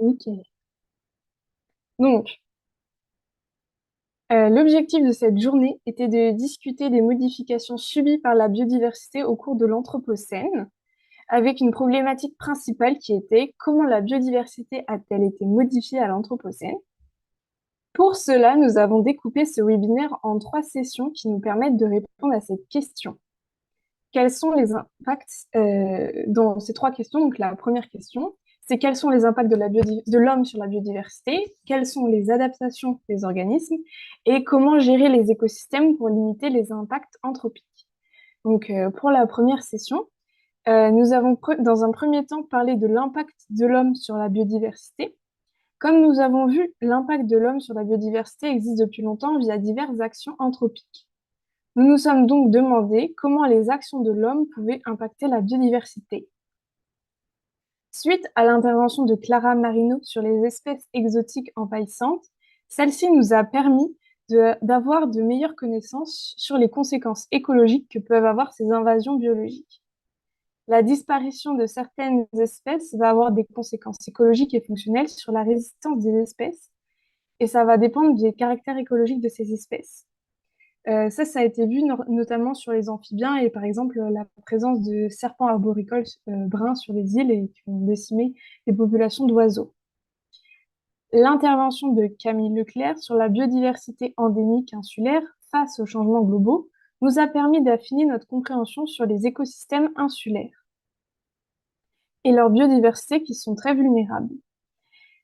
Nickel. Donc, l'objectif de cette journée était de discuter des modifications subies par la biodiversité au cours de l'Anthropocène, avec une problématique principale qui était comment la biodiversité a-t-elle été modifiée à l'Anthropocène? Pour cela, nous avons découpé ce webinaire en 3 sessions qui nous permettent de répondre à cette question. Quels sont les impacts dans ces 3 questions? Donc la première question, c'est quels sont les impacts de l'homme sur la biodiversité? Quelles sont les adaptations des organismes? Et comment gérer les écosystèmes pour limiter les impacts anthropiques? Donc pour la première session, nous avons dans un premier temps parlé de l'impact de l'homme sur la biodiversité. Comme nous avons vu, l'impact de l'homme sur la biodiversité existe depuis longtemps via diverses actions anthropiques. Nous nous sommes donc demandé comment les actions de l'homme pouvaient impacter la biodiversité. Suite à l'intervention de Clara Marino sur les espèces exotiques envahissantes, celle-ci nous a permis d'avoir de meilleures connaissances sur les conséquences écologiques que peuvent avoir ces invasions biologiques. La disparition de certaines espèces va avoir des conséquences écologiques et fonctionnelles sur la résistance des espèces, et ça va dépendre des caractères écologiques de ces espèces. Ça a été vu notamment sur les amphibiens et par exemple la présence de serpents arboricoles bruns sur les îles et qui ont décimé les populations d'oiseaux. L'intervention de Camille Leclerc sur la biodiversité endémique insulaire face aux changements globaux nous a permis d'affiner notre compréhension sur les écosystèmes insulaires et leur biodiversité qui sont très vulnérables,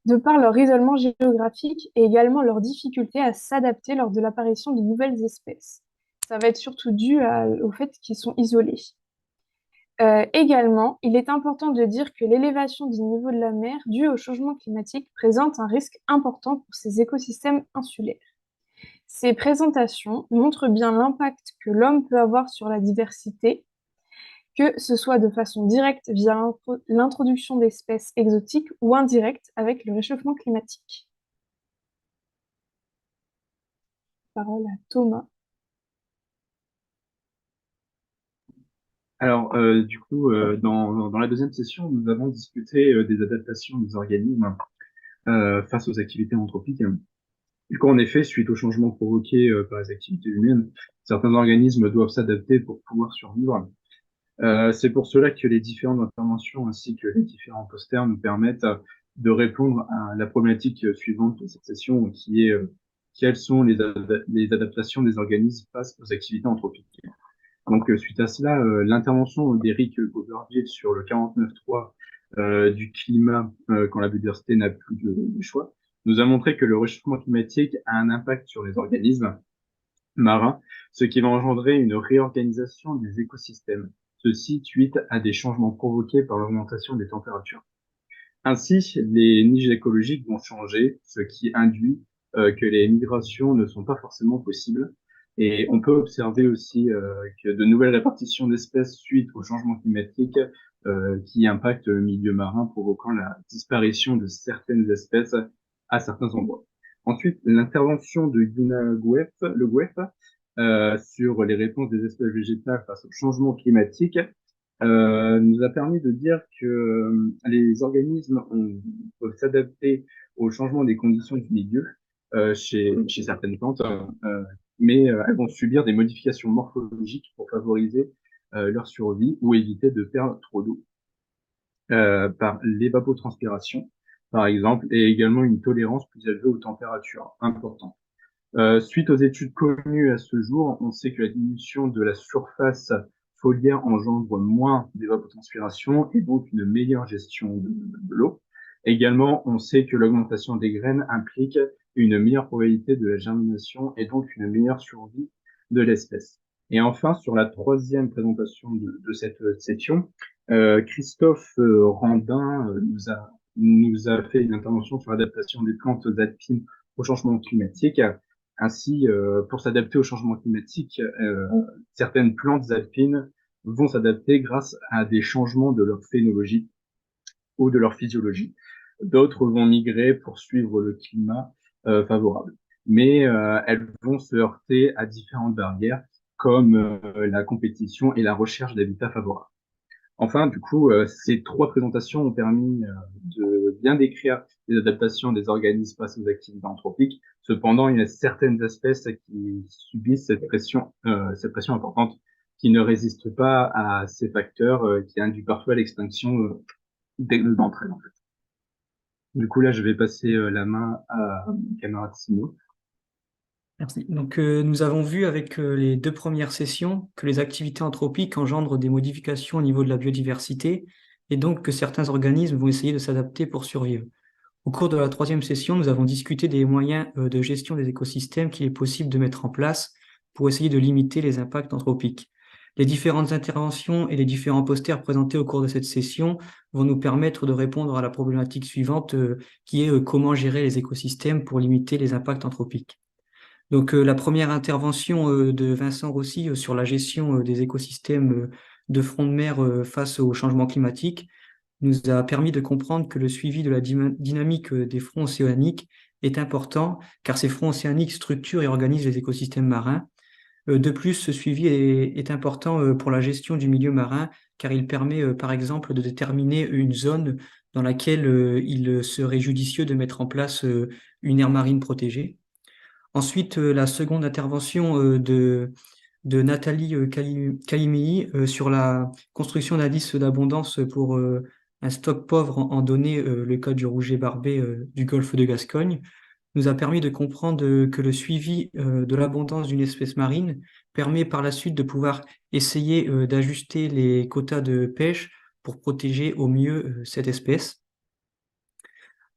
de par leur isolement géographique et également leur difficulté à s'adapter lors de l'apparition de nouvelles espèces. Ça va être surtout dû au fait qu'ils sont isolés. Également, il est important de dire que l'élévation du niveau de la mer due au changement climatique présente un risque important pour ces écosystèmes insulaires. Ces présentations montrent bien l'impact que l'homme peut avoir sur la diversité, que ce soit de façon directe via l'introduction d'espèces exotiques ou indirecte avec le réchauffement climatique. Parole à Thomas. Alors, dans la deuxième session, nous avons discuté des adaptations des organismes face aux activités anthropiques. Du coup, en effet, suite aux changements provoqués par les activités humaines, certains organismes doivent s'adapter pour pouvoir survivre. C'est pour cela que les différentes interventions ainsi que les différents posters nous permettent de répondre à la problématique suivante de cette session, qui est quelles sont les adaptations des organismes face aux activités anthropiques. Donc, suite à cela, l'intervention d'Éric Gauverville sur le 49.3 du climat quand la biodiversité n'a plus de choix, nous a montré que le réchauffement climatique a un impact sur les organismes marins, ce qui va engendrer une réorganisation des écosystèmes, ceci suite à des changements provoqués par l'augmentation des températures. Ainsi, les niches écologiques vont changer, ce qui induit que les migrations ne sont pas forcément possibles. Et on peut observer aussi que de nouvelles répartitions d'espèces suite au changement climatique qui impactent le milieu marin, provoquant la disparition de certaines espèces à certains endroits. Ensuite, l'intervention de Yuna Gouef, le Gouef, sur les réponses des espèces végétales face au changement climatique nous a permis de dire que les organismes peuvent s'adapter au changement des conditions du milieu chez certaines plantes, mais elles vont subir des modifications morphologiques pour favoriser leur survie ou éviter de perdre trop d'eau par l'évapotranspiration, par exemple, et également une tolérance plus élevée aux températures importantes. Suite aux études connues à ce jour, on sait que la diminution de la surface foliaire engendre moins d'évapotranspiration et donc une meilleure gestion de l'eau. Également, on sait que l'augmentation des graines implique une meilleure probabilité de la germination et donc une meilleure survie de l'espèce. Et enfin, sur la troisième présentation de cette session, Christophe Randin nous a fait une intervention sur l'adaptation des plantes alpines au changement climatique. Ainsi, pour s'adapter au changement climatique, certaines plantes alpines vont s'adapter grâce à des changements de leur phénologie ou de leur physiologie. D'autres vont migrer pour suivre le climat favorable. Mais elles vont se heurter à différentes barrières comme la compétition et la recherche d'habitats favorables. Enfin, du coup, ces trois présentations ont permis de bien décrire les adaptations des organismes face aux activités anthropiques. Cependant, il y a certaines espèces qui subissent cette pression importante, qui ne résistent pas à ces facteurs, qui induisent parfois l'extinction d'entre elles, en fait. Du coup, là, je vais passer la main à mon camarade Simon. Merci. Donc, nous avons vu avec les deux premières sessions que les activités anthropiques engendrent des modifications au niveau de la biodiversité et donc que certains organismes vont essayer de s'adapter pour survivre. Au cours de la troisième session, nous avons discuté des moyens de gestion des écosystèmes qu'il est possible de mettre en place pour essayer de limiter les impacts anthropiques. Les différentes interventions et les différents posters présentés au cours de cette session vont nous permettre de répondre à la problématique suivante qui est comment gérer les écosystèmes pour limiter les impacts anthropiques. Donc, la première intervention de Vincent Rossi sur la gestion des écosystèmes de front de mer face au changement climatique nous a permis de comprendre que le suivi de la dynamique des fronts océaniques est important, car ces fronts océaniques structurent et organisent les écosystèmes marins. De plus, ce suivi est important pour la gestion du milieu marin, car il permet, par exemple, de déterminer une zone dans laquelle il serait judicieux de mettre en place une aire marine protégée. Ensuite, la seconde intervention de Nathalie Kalimei sur la construction d'indices d'abondance pour un stock pauvre en données, le cas du rouget barbé du golfe de Gascogne, nous a permis de comprendre que le suivi de l'abondance d'une espèce marine permet par la suite de pouvoir essayer d'ajuster les quotas de pêche pour protéger au mieux cette espèce.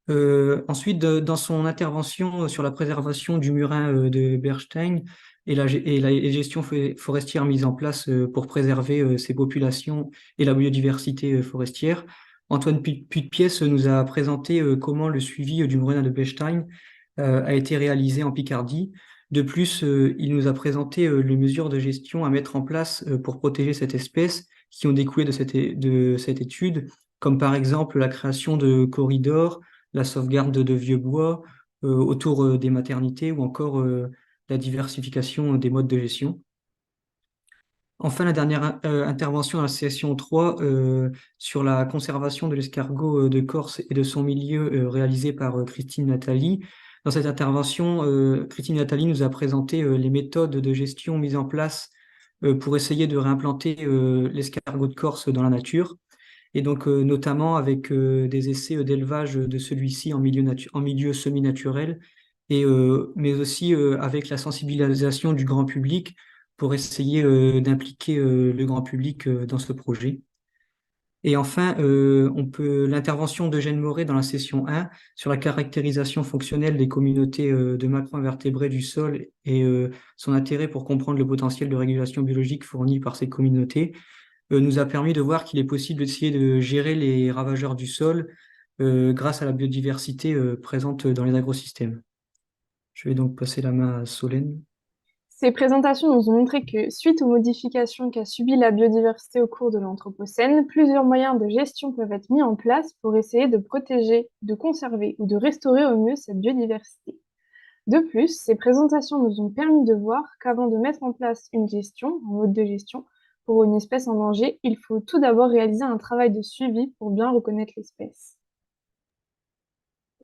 Ensuite, dans son intervention sur la préservation du murin de Berstein et la gestion forestière mise en place pour préserver ces populations et la biodiversité forestière, Antoine Puy-de-Piesse nous a présenté comment le suivi du murin de Berstein a été réalisé en Picardie. De plus, il nous a présenté les mesures de gestion à mettre en place pour protéger cette espèce qui ont découlé de cette étude, comme par exemple la création de corridors, la sauvegarde de vieux bois autour des maternités ou encore la diversification des modes de gestion. Enfin, la dernière intervention dans la session 3 sur la conservation de l'escargot de Corse et de son milieu réalisée par Christine Nathalie. Dans cette intervention, Christine Nathalie nous a présenté les méthodes de gestion mises en place pour essayer de réimplanter l'escargot de Corse dans la nature et donc notamment avec des essais d'élevage de celui-ci en milieu semi-naturel, mais aussi avec la sensibilisation du grand public pour essayer d'impliquer le grand public dans ce projet. Et enfin, l'intervention d'Eugène Moret dans la session 1 sur la caractérisation fonctionnelle des communautés de macro-invertébrés du sol et son intérêt pour comprendre le potentiel de régulation biologique fourni par ces communautés nous a permis de voir qu'il est possible d'essayer de gérer les ravageurs du sol grâce à la biodiversité présente dans les agrosystèmes. Je vais donc passer la main à Solène. Ces présentations nous ont montré que, suite aux modifications qu'a subies la biodiversité au cours de l'Anthropocène, plusieurs moyens de gestion peuvent être mis en place pour essayer de protéger, de conserver ou de restaurer au mieux cette biodiversité. De plus, ces présentations nous ont permis de voir qu'avant de mettre en place une gestion, un mode de gestion, pour une espèce en danger, il faut tout d'abord réaliser un travail de suivi pour bien reconnaître l'espèce.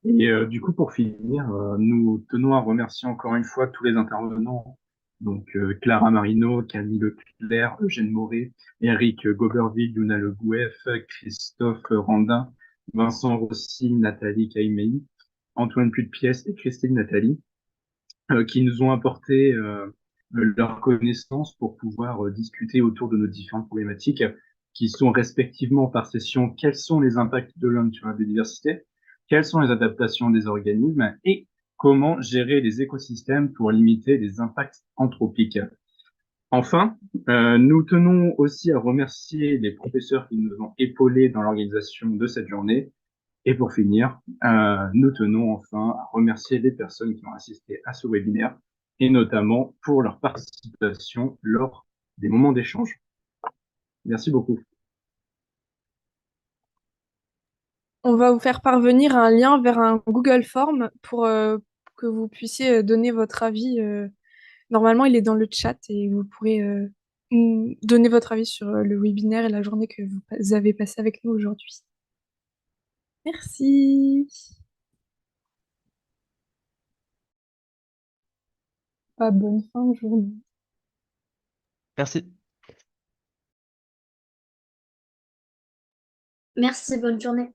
Et du coup, pour finir, nous tenons à remercier encore une fois tous les intervenants, donc Clara Marino, Camille Leclerc, Eugène Moret, Eric Goberville, Yuna Le Gouef, Christophe Randin, Vincent Rossi, Nathalie Caïmei, Antoine Puy-de-Piesse et Christine Nathalie, qui nous ont apporté leurs connaissances pour pouvoir discuter autour de nos différentes problématiques, qui sont respectivement par session, quels sont les impacts de l'homme sur la biodiversité, quelles sont les adaptations des organismes et comment gérer les écosystèmes pour limiter les impacts anthropiques. Enfin, nous tenons aussi à remercier les professeurs qui nous ont épaulés dans l'organisation de cette journée. Et pour finir, nous tenons enfin à remercier les personnes qui ont assisté à ce webinaire et notamment pour leur participation lors des moments d'échange. Merci beaucoup. On va vous faire parvenir un lien vers un Google Form pour que vous puissiez donner votre avis. Normalement, il est dans le chat et vous pourrez donner votre avis sur le webinaire et la journée que vous avez passée avec nous aujourd'hui. Merci. Bonne fin de journée. Merci. Merci, bonne journée.